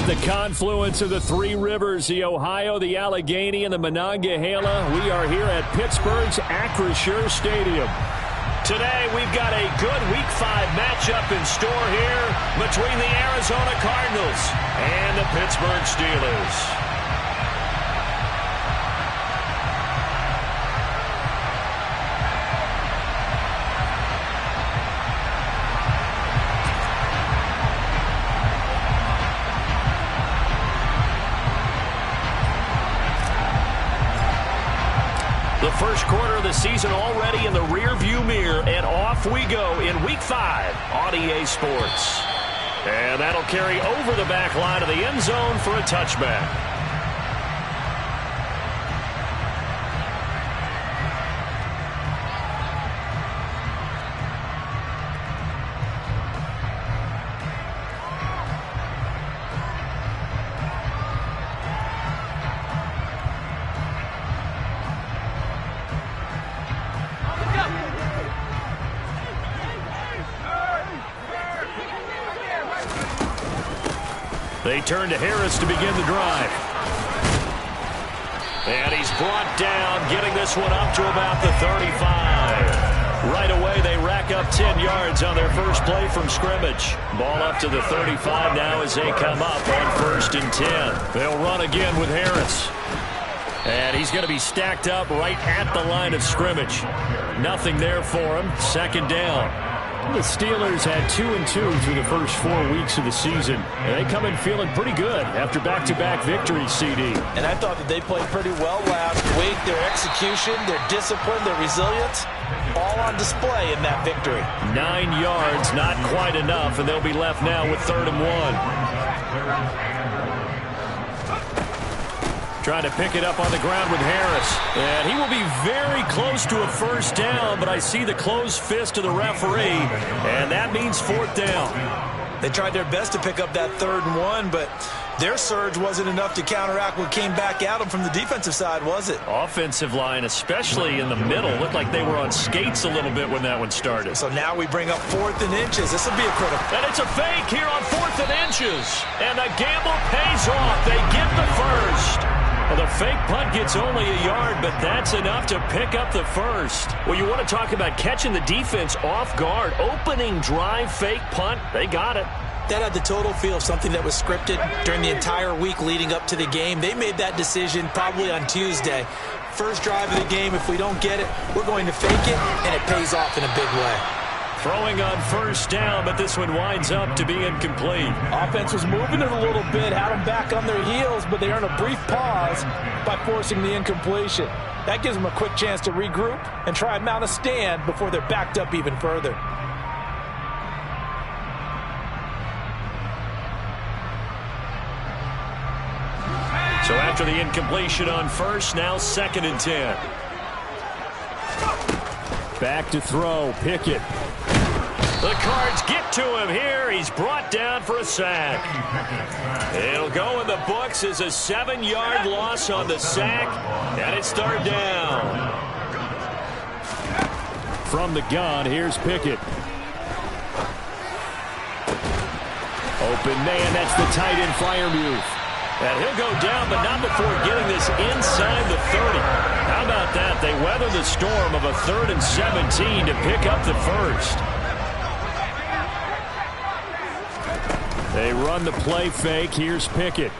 At the confluence of the three rivers, the Ohio, the Allegheny, and the Monongahela, we are here at Pittsburgh's Acrisure Stadium. Today, we've got a good Week 5 matchup in store here between the Arizona Cardinals and the Pittsburgh Steelers. The first quarter of the season already in the rearview mirror, and off we go in Week 5 on EA Sports. And that'll carry over the back line of the end zone for a touchback. They turn to Harris to begin the drive. And he's brought down, getting this one up to about the 35. Right away, they rack up 10 yards on their first play from scrimmage. Ball up to the 35 now as they come up on 1st and 10. They'll run again with Harris. And he's going to be stacked up right at the line of scrimmage. Nothing there for him. 2nd down. The Steelers had 2-2 through the first 4 weeks of the season. And they come in feeling pretty good after back-to-back victories, CD. And I thought that they played pretty well last week. Their execution, their discipline, their resilience, all on display in that victory. 9 yards, not quite enough, and they'll be left now with 3rd and 1. Trying to pick it up on the ground with Harris. And he will be very close to a 1st down, but I see the closed fist of the referee, and that means 4th down. They tried their best to pick up that 3rd and 1, but their surge wasn't enough to counteract what came back at them from the defensive side, was it? Offensive line, especially in the middle, looked like they were on skates a little bit when that one started. So now we bring up 4th and inches. This will be a critical. And it's a fake here on 4th and inches. And the gamble pays off. They get the first. Well, the fake punt gets only a yard, but that's enough to pick up the first. Well, you want to talk about catching the defense off guard. Opening drive, fake punt, they got it. That had the total feel of something that was scripted during the entire week leading up to the game. They made that decision probably on Tuesday. First drive of the game, if we don't get it, we're going to fake it, and it pays off in a big way. Throwing on 1st down, but this one winds up to be incomplete. Offense was moving it a little bit, had them back on their heels, but they earned a brief pause by forcing the incompletion. That gives them a quick chance to regroup and try and mount a stand before they're backed up even further. So after the incompletion on 1st, now 2nd and 10. Back to throw, Pickett. The Cards get to him here. He's brought down for a sack. It'll go in the books as a 7-yard loss on the sack, and it's 3rd down. From the gun, here's Pickett. Open man, that's the tight end Freiermuth. And he'll go down, but not before getting this inside the 30. How about that? They weather the storm of a 3rd and 17 to pick up the first. They run the play fake. Here's Pickett.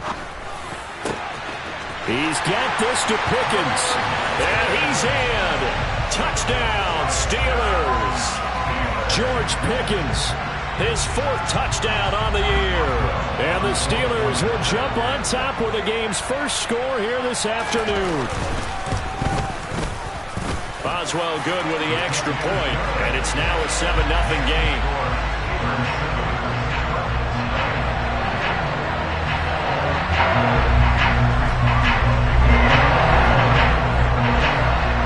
He's got this to Pickens. And he's in. Touchdown, Steelers. George Pickens, his 4th touchdown on the year. And the Steelers will jump on top with the game's first score here this afternoon. Boswell good with the extra point, and it's now a 7-0 game.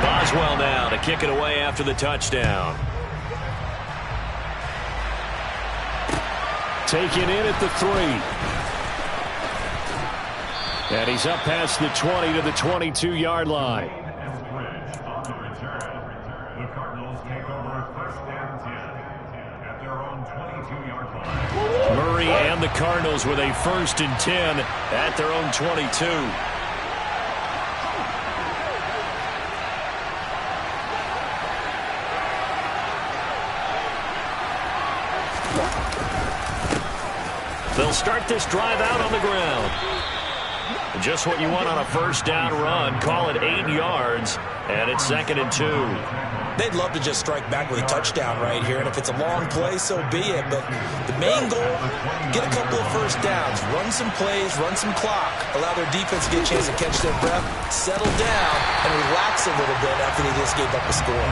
Boswell now to kick it away after the touchdown. Taken in at the 3. And he's up past the 20 to the 22-yard line. Murray and And the Cardinals with a 1st and 10 at their own 22. They'll start this drive out on the ground. Just what you want on a 1st down run. Call it 8 yards, and it's 2nd and 2. They'd love to just strike back with a touchdown right here, and if it's a long play, so be it. But the main goal, get a couple of 1st downs, run some plays, run some clock, allow their defense to get a chance to catch their breath, settle down, and relax a little bit after they just gave up a score.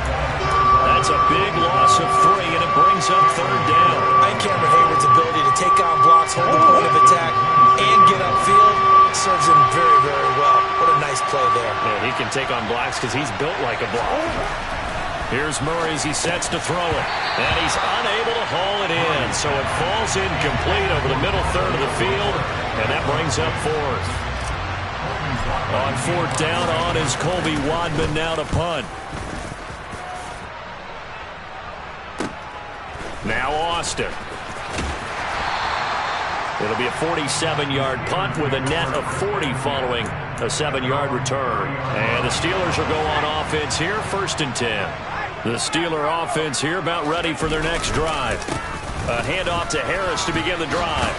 That's a big loss of 3, and it brings up 3rd down. I think Cameron Hayward's ability to take on blocks, hold the point of attack, and get upfield serves him very, very well. What a nice play there. Man, he can take on blocks because he's built like a block. Here's Murray as he sets to throw it. And he's unable to haul it in. So it falls incomplete over the middle third of the field. And that brings up 4th. On 4th down on is Colby Wadman now to punt. Now Austin. It'll be a 47-yard punt with a net of 40 following a 7-yard return. And the Steelers will go on offense here, 1st and 10. The Steeler offense here about ready for their next drive. A handoff to Harris to begin the drive.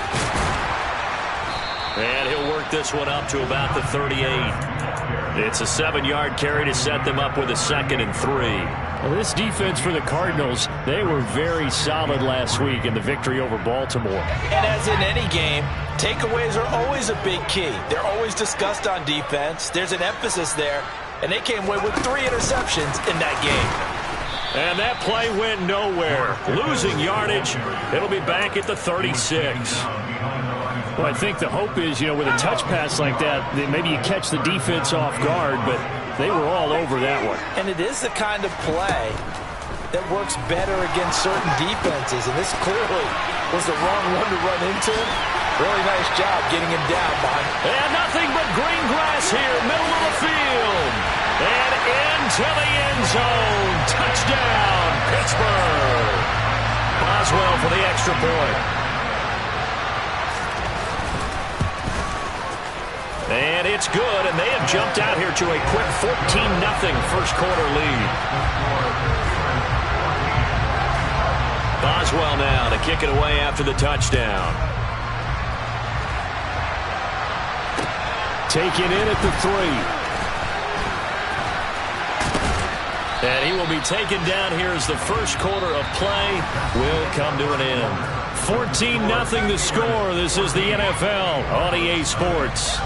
And he'll work this one up to about the 38. It's a 7-yard carry to set them up with a 2nd and 3. Well, this defense for the Cardinals, they were very solid last week in the victory over Baltimore. And as in any game, takeaways are always a big key. They're always discussed on defense. There's an emphasis there, and they came away with 3 interceptions in that game. And that play went nowhere. Losing yardage. It'll be back at the 36. Well, I think the hope is, with a touch pass like that maybe you catch the defense off guard, but they were all over that one. And it is the kind of play that works better against certain defenses, and this clearly was the wrong one to run into. Really nice job getting him down behind. And nothing but green grass here, middle of the field. And into the end zone. Touchdown, Pittsburgh. Boswell for the extra point. And it's good, and they have jumped out here to a quick 14-0 first quarter lead. Boswell now to kick it away after the touchdown. Taken in at the 3. And he will be taken down here as the first quarter of play will come to an end. 14-0 the score. This is the NFL on EA Sports.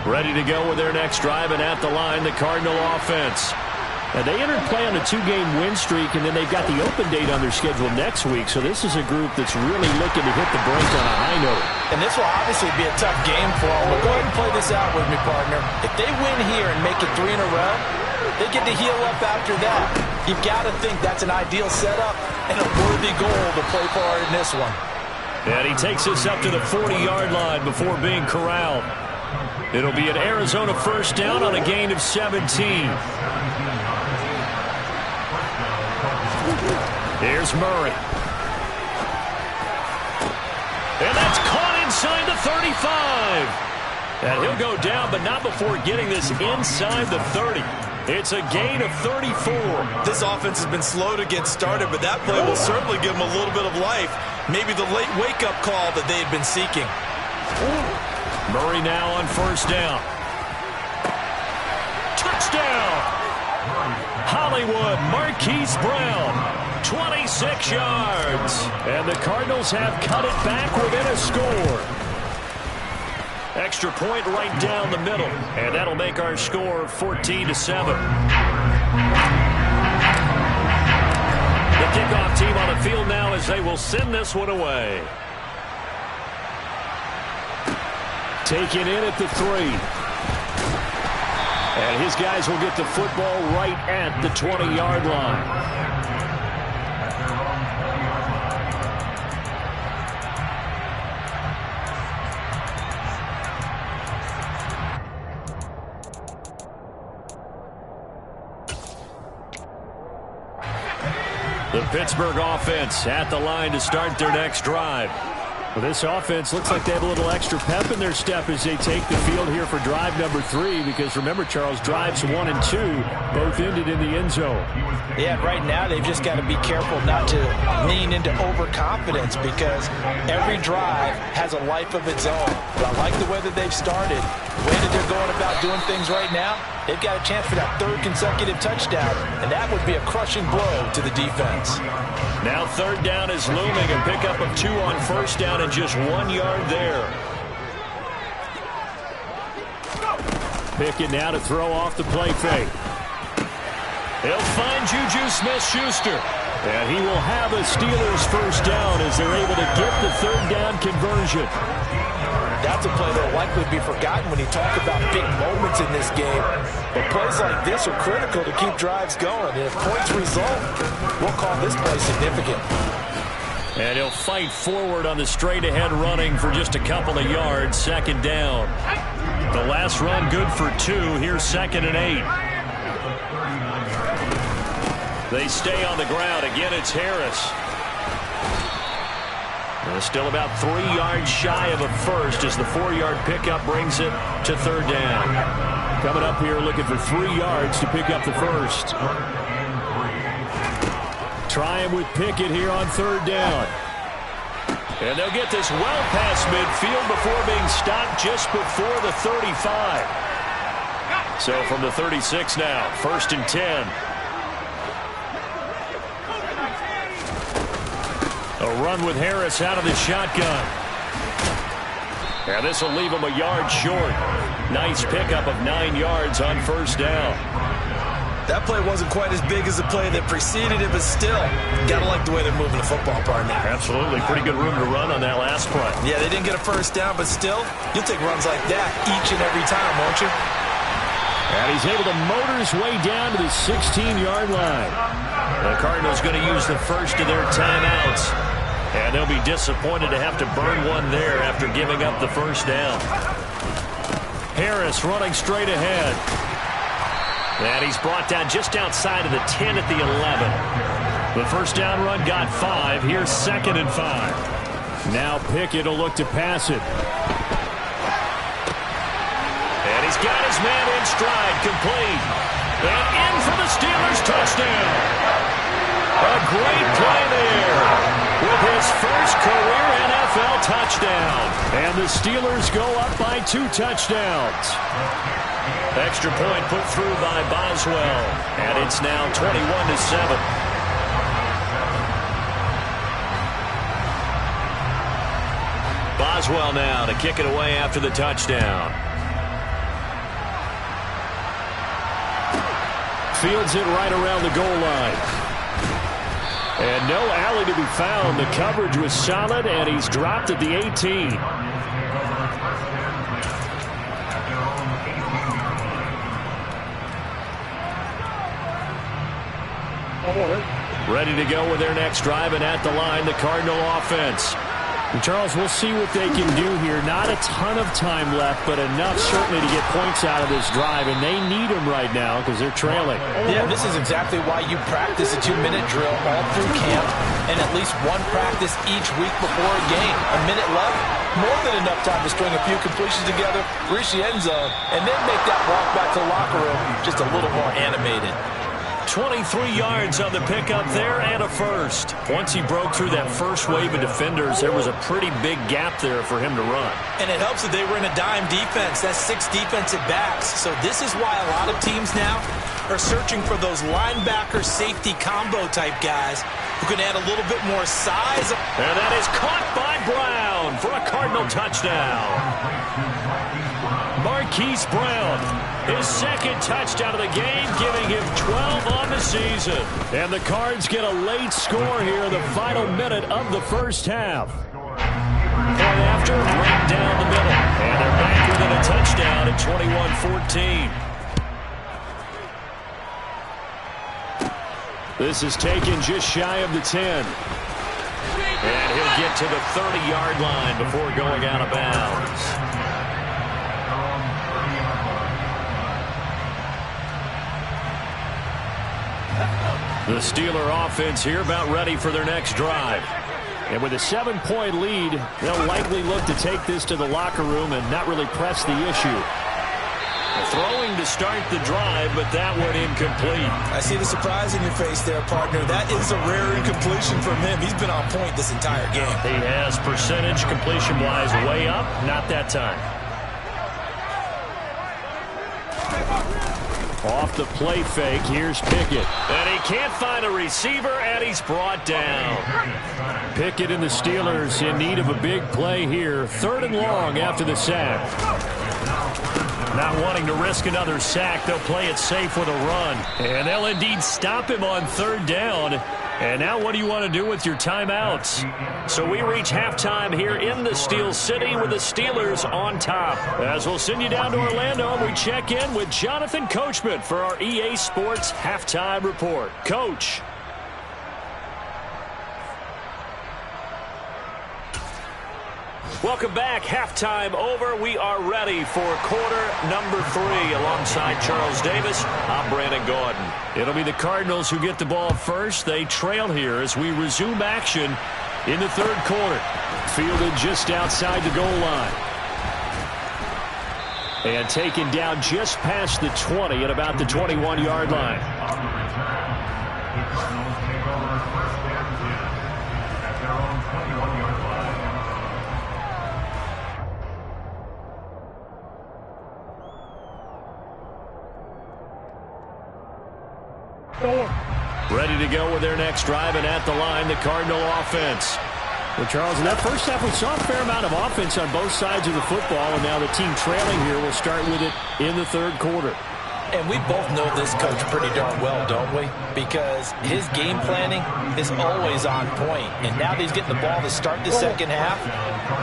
Ready to go with their next drive, and at the line, the Cardinal offense. And they entered play on a 2-game win streak, and then they've got the open date on their schedule next week. So this is a group that's really looking to hit the break on a high note. And this will obviously be a tough game for them. But go ahead and play this out with me, partner. If they win here and make it 3 in a row, they get to heal up after that. You've got to think that's an ideal setup and a worthy goal to play for in this one. And he takes us up to the 40-yard line before being corralled. It'll be an Arizona first down on a gain of 17. Here's Murray. And that's caught inside the 35. And he'll go down, but not before getting this inside the 30. It's a gain of 34. This offense has been slow to get started, but that play will certainly give them a little bit of life. Maybe the late wake-up call that they had been seeking. Murray now on first down. Touchdown! Hollywood, Marquise Brown, 26 yards. And the Cardinals have cut it back within a score. Extra point right down the middle. And that'll make our score 14-7. The kickoff team on the field now as they will send this one away. Taken in at the 3. And his guys will get the football right at the 20-yard line. The Pittsburgh offense at the line to start their next drive. Well, this offense looks like they have a little extra pep in their step as they take the field here for drive number 3, because remember, Charles, drives 1 and 2 both ended in the end zone. Yeah, right now they've just got to be careful not to lean into overconfidence, because every drive has a life of its own. But I like the way that they've started. The way that they're going about doing things right now, they've got a chance for that 3rd consecutive touchdown, and that would be a crushing blow to the defense. Now 3rd down is looming, a pickup of 2 on 1st down and just 1 yard there. Pickett now to throw off the play fake. He'll find Juju Smith-Schuster. And he will have a Steelers 1st down as they're able to get the 3rd down conversion. That's a play that will likely be forgotten when you talk about big moments in this game. But plays like this are critical to keep drives going. And if points result, we'll call this play significant. And he'll fight forward on the straight-ahead running for just a couple of yards. 2nd down. The last run good for 2. Here's 2nd and 8. They stay on the ground. Again, it's Harris. Still about 3 yards shy of a first as the 4-yard pickup brings it to 3rd down. Coming up here looking for 3 yards to pick up the first. Trying with Pickett here on 3rd down. And they'll get this well past midfield before being stopped just before the 35. So from the 36 now, 1st and 10. A run with Harris out of the shotgun. And this will leave him a yard short. Nice pickup of 9 yards on 1st down. That play wasn't quite as big as the play that preceded it, but still, got to like the way they're moving the football, partner. Absolutely. Pretty good room to run on that last play. Yeah, they didn't get a 1st down, but still, you'll take runs like that each and every time, won't you? And he's able to motor his way down to the 16-yard line. The Cardinals going to use the first of their timeouts. And they'll be disappointed to have to burn one there after giving up the 1st down. Harris running straight ahead. And he's brought down just outside of the 10 at the 11. The 1st down run got 5. Here's 2nd and 5. Now Pickett will look to pass it. And he's got his man in stride, complete. And in for the Steelers touchdown. A great play there with his first career NFL touchdown. And the Steelers go up by 2 touchdowns. Extra point put through by Boswell. And it's now 21-7. Boswell now to kick it away after the touchdown. Fields it right around the goal line. And no alley to be found. The coverage was solid, and he's dropped at the 18. Ready to go with their next drive, and at the line, the Cardinal offense. And Charles, we'll see what they can do here. Not a ton of time left, but enough certainly to get points out of this drive, and they need them right now because they're trailing. Yeah, this is exactly why you practice a 2-minute drill all through camp and at least one practice each week before a game. A minute left, more than enough time to string a few completions together, reach the end zone, and then make that walk back to the locker room just a little more animated. 23 yards on the pickup there and a first. Once he broke through that first wave of defenders, there was a pretty big gap there for him to run. And it helps that they were in a dime defense. That's 6 defensive backs. So this is why a lot of teams now are searching for those linebacker safety combo type guys who can add a little bit more size. And that is caught by Brown for a Cardinal touchdown. Marquise Brown, his 2nd touchdown of the game, giving him 12 on the season. And the Cards get a late score here in the final minute of the first half. Point after, right down the middle. And they're back within a touchdown at 21-14. This is taken just shy of the 10. And he'll get to the 30-yard line before going out of bounds. The Steeler offense here about ready for their next drive. And with a 7-point lead, they'll likely look to take this to the locker room and not really press the issue. Throwing to start the drive, but that one incomplete. I see the surprise in your face there, partner. That is a rare incompletion from him. He's been on point this entire game. He has percentage completion-wise way up, not that time. Off the play fake, here's Pickett. And he can't find a receiver, and he's brought down. Pickett and the Steelers in need of a big play here. 3rd and long after the sack. Not wanting to risk another sack, they'll play it safe with a run. And they'll indeed stop him on 3rd down. And now what do you want to do with your timeouts? So we reach halftime here in the Steel City with the Steelers on top. As we'll send you down to Orlando, and we check in with Jonathan Coachman for our EA Sports Halftime Report. Coach. Welcome back. Halftime over. We are ready for quarter number 3. Alongside Charles Davis, I'm Brandon Gordon. It'll be the Cardinals who get the ball first. They trail here as we resume action in the 3rd quarter. Fielded just outside the goal line. And taken down just past the 20 at about the 21-yard line. Ready to go with their next drive, and at the line, the Cardinal offense. Well, Charles, in that first half, we saw a fair amount of offense on both sides of the football, and now the team trailing here will start with it in the 3rd quarter. And we both know this coach pretty darn well, don't we? Because his game planning is always on point. And now that he's getting the ball to start the 2nd half,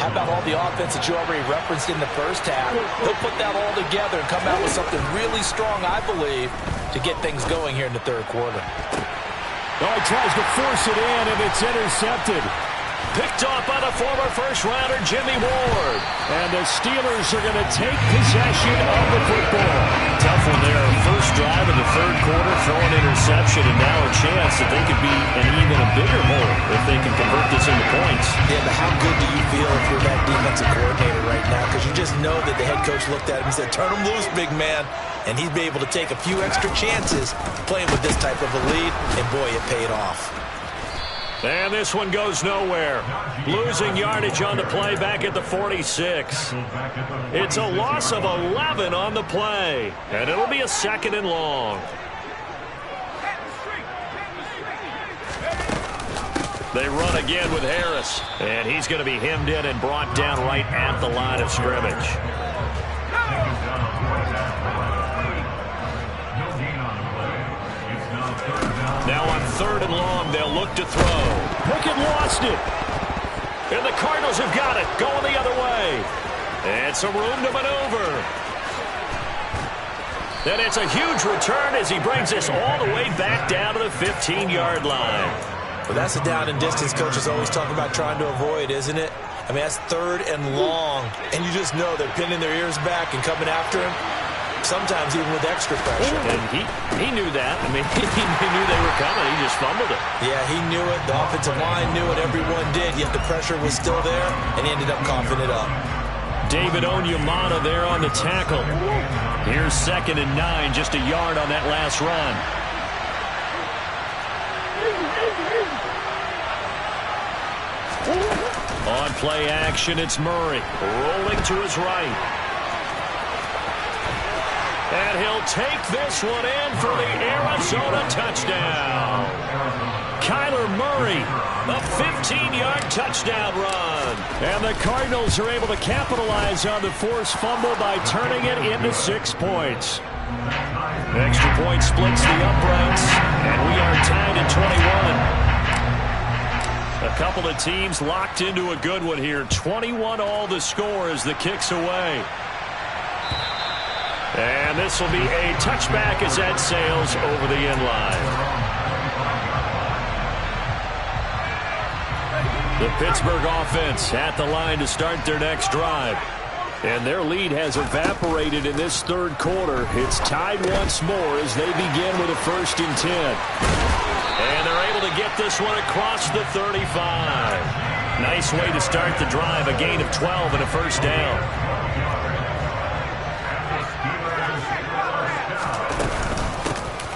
how about all the offense that you already referenced in the 1st half? He'll put that all together and come out with something really strong, I believe, to get things going here in the 3rd quarter. Oh, he tries to force it in, and it's intercepted. Picked off by the former first-rounder Jimmy Ward. And the Steelers are going to take possession of the football. Tough one there. First drive in the 3rd quarter, throwing interception, and now a chance that they could be in even a bigger hole if they can convert this into points. Yeah, but how good do you feel if you're that defensive coordinator right now? Because you just know that the head coach looked at him and said, turn him loose, big man. And he'd be able to take a few extra chances playing with this type of a lead, and boy, it paid off. And this one goes nowhere. Losing yardage on the play back at the 46. It's a loss of 11 on the play. And it'll be a 2nd and long. They run again with Harris. And he's going to be hemmed in and brought down right at the line of scrimmage. Now on 3rd and long, they'll look to throw. Pickett lost it. And the Cardinals have got it, going the other way. And some room to maneuver. And it's a huge return as he brings this all the way back down to the 15-yard line. Well, that's the down and distance coaches always talk about trying to avoid, isn't it? I mean, that's 3rd and long. And you just know they're pinning their ears back and coming after him. Sometimes even with extra pressure. And he knew that. I mean, he knew they were coming. He just fumbled it. Yeah, he knew it. The offensive line knew it. Everyone did. Yet the pressure was still there, and he ended up coughing it up. David Onyemata there on the tackle. Here's 2nd and 9, just a yard on that last run. On play action, it's Murray. Rolling to his right. And he'll take this one in for the Arizona touchdown. Kyler Murray, a 15-yard touchdown run. And the Cardinals are able to capitalize on the forced fumble by turning it into 6 points. Extra point splits the uprights, and we are tied at 21. A couple of teams locked into a good one here. 21 all the score as the kick's away. And this will be a touchback as that sails over the end line. The Pittsburgh offense at the line to start their next drive. And their lead has evaporated in this third quarter. It's tied once more as they begin with a 1st and 10. And they're able to get this one across the 35. Nice way to start the drive. A gain of 12 and a 1st down.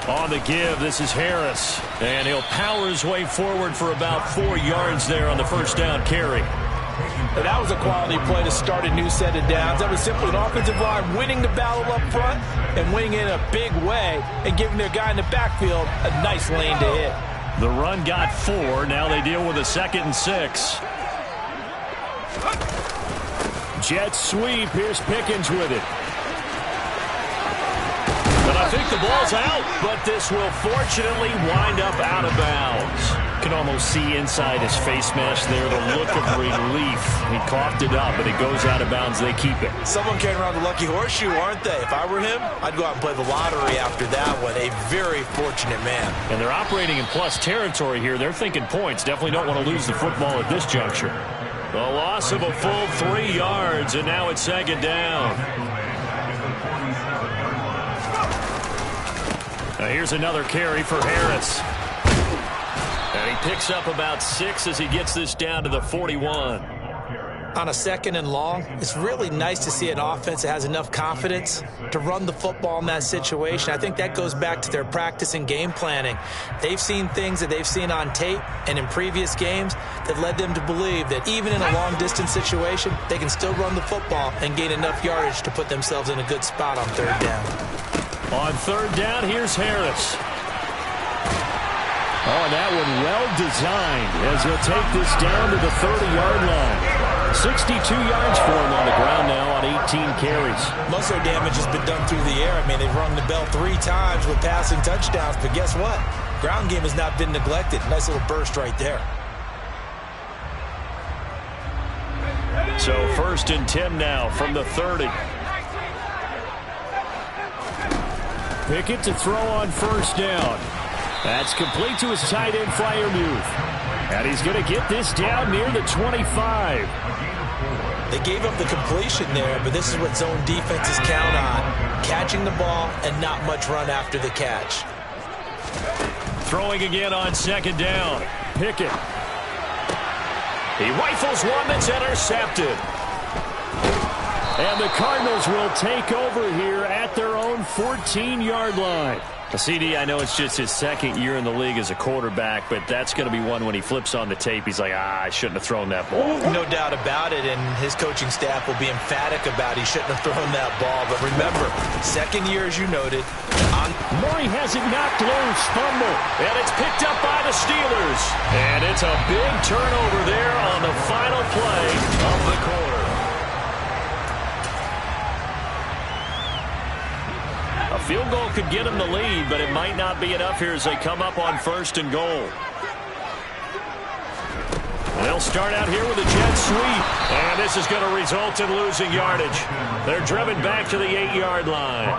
On the give, this is Harris. And he'll power his way forward for about 4 yards there on the 1st down carry. And that was a quality play to start a new set of downs. That was simply an offensive line winning the battle up front and winning it in a big way and giving their guy in the backfield a nice lane to hit. The run got 4. Now they deal with a 2nd and 6. Jet sweep. Here's Pickens with it. But I think the ball's out, but this will fortunately wind up out of bounds. You can almost see inside his face mask there the look of relief. He coughed it up, but it goes out of bounds. They keep it. Someone carrying around the lucky horseshoe, aren't they? If I were him, I'd go out and play the lottery after that one. A very fortunate man. And they're operating in plus territory here. They're thinking points. Definitely don't want to lose the football at this juncture. The loss of a full 3 yards, and now it's 2nd down. Now here's another carry for Harris. And he picks up about 6 as he gets this down to the 41. On a 2nd and long, it's really nice to see an offense that has enough confidence to run the football in that situation. I think that goes back to their practice and game planning. They've seen things that they've seen on tape and in previous games that led them to believe that even in a long-distance situation, they can still run the football and gain enough yardage to put themselves in a good spot on 3rd down. On 3rd down, here's Harris. Oh, and that one well designed as he'll take this down to the 30-yard line. 62 yards for him on the ground now on 18 carries. Most of their damage has been done through the air. I mean, they've rung the bell 3 times with passing touchdowns, but guess what? Ground game has not been neglected. Nice little burst right there. So 1st and 10 now from the 30. Pickett to throw on 1st down. That's complete to his tight end flyer move. And he's going to get this down near the 25. They gave up the completion there, but this is what zone defenses count on. Catching the ball and not much run after the catch. Throwing again on 2nd down. Pickett. He rifles one that's intercepted. And the Cardinals will take over here at their own 14-yard line. CD, I know it's just his 2nd year in the league as a quarterback, but that's going to be one when he flips on the tape. He's like, I shouldn't have thrown that ball. No doubt about it, and his coaching staff will be emphatic about he shouldn't have thrown that ball. But remember, 2nd year, as you noted. Murray has it knocked loose, fumble, and it's picked up by the Steelers. And it's a big turnover there on the final play of the quarter. A field goal could get him the lead, but it might not be enough here as they come up on 1st and goal. They'll start out here with a jet sweep, and this is going to result in losing yardage. They're driven back to the 8-yard line.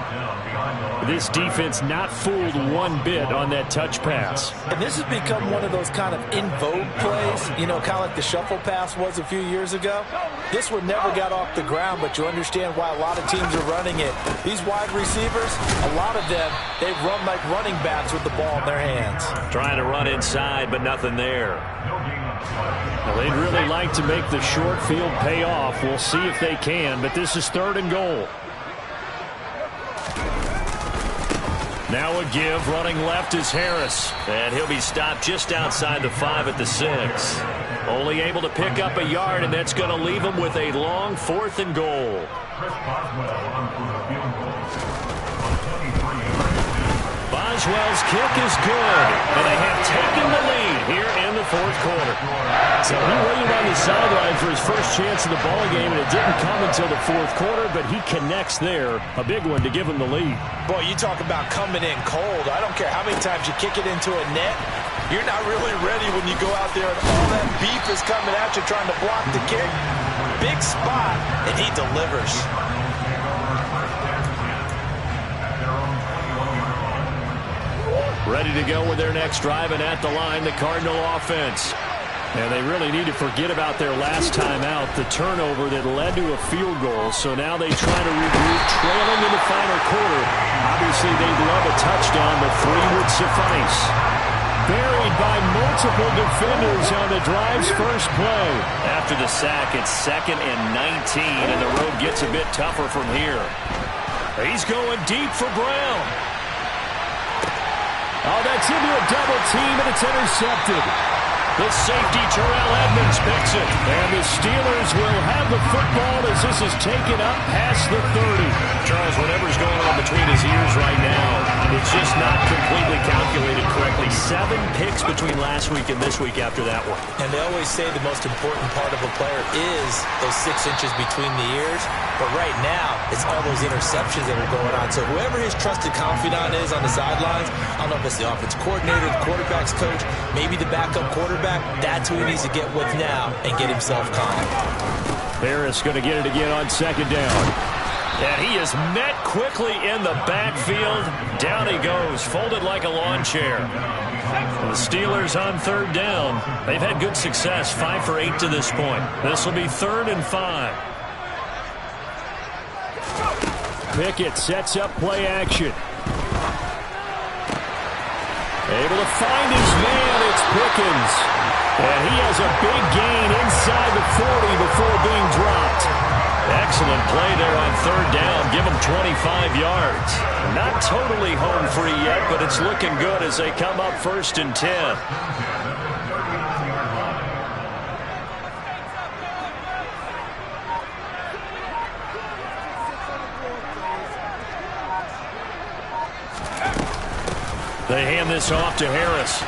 This defense not fooled one bit on that touch pass. And this has become one of those kind of in vogue plays, you know, kind of like the shuffle pass was a few years ago. This one never got off the ground, but you understand why a lot of teams are running it. These wide receivers, a lot of them, they run like running backs with the ball in their hands. Trying to run inside, but nothing there. Well, they'd really like to make the short field pay off. We'll see if they can, but this is 3rd and goal. Now a give, running left is Harris. And he'll be stopped just outside the 5 at the 6. Only able to pick up a yard, and that's going to leave him with a long 4th and goal. Boswell's kick is good, and they have taken the lead here in the 4th quarter. So he waited on the sideline for his first chance of the ball game, and it didn't come until the 4th quarter, but he connects there. A big one to give him the lead. Boy, you talk about coming in cold. I don't care how many times you kick it into a net. You're not really ready when you go out there and all that beef is coming at you trying to block the kick. Big spot, and he delivers. Ready to go with their next drive, and at the line, the Cardinal offense. And they really need to forget about their last time out, the turnover that led to a field goal. So now they try to regroup, trailing in the final quarter. Obviously, they'd love a touchdown, but 3 would suffice. Buried by multiple defenders on the drive's first play. After the sack, it's 2nd and 19, and the road gets a bit tougher from here. He's going deep for Brown. Oh, that's into a double team, and it's intercepted. The safety, Terrell Edmonds, picks it. And the Steelers will have the football as this is taken up past the 30. Charles, whatever's going on between his ears right now, it's just not completely calculated correctly. 7 picks between last week and this week after that one. And they always say the most important part of a player is those 6 inches between the ears. But right now, it's all those interceptions that are going on. So whoever his trusted confidant is on the sidelines, I don't know if it's the offense coordinator, the quarterback's coach, maybe the backup quarterback, that's who he needs to get with now and get himself calm. Harris going to get it again on 2nd down. And he is met quickly in the backfield. Down he goes, folded like a lawn chair. The Steelers on 3rd down. They've had good success, 5 for 8 to this point. This will be 3rd and 5. Pickett sets up play action. Able to find his man, it's Pickens. And he has a big gain inside the 40 before being dropped. Excellent play there on 3rd down. Give him 25 yards. Not totally home free yet, but it's looking good as they come up 1st and 10. They hand this off to Harris.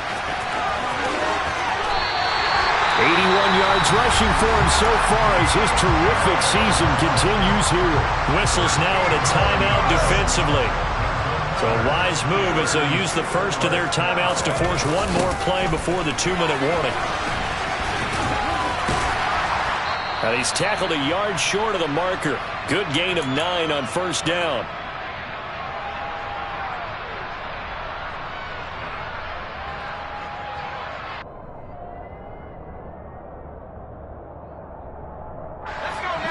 81 yards rushing for him so far as his terrific season continues here. Whistles now in a timeout defensively. So a wise move as they'll use the first of their timeouts to force one more play before the 2-minute warning. And he's tackled a yard short of the marker. Good gain of 9 on 1st down.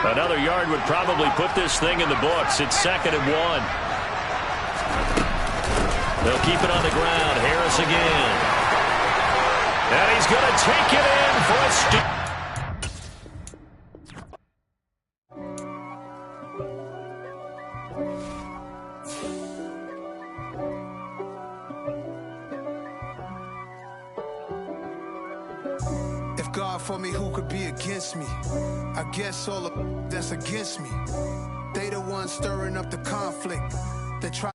Another yard would probably put this thing in the books. It's 2nd and 1. They'll keep it on the ground. Harris again. And he's going to take it in for a steal. God for me, who could be against me? I guess all the that's against me. They the ones stirring up the conflict. They try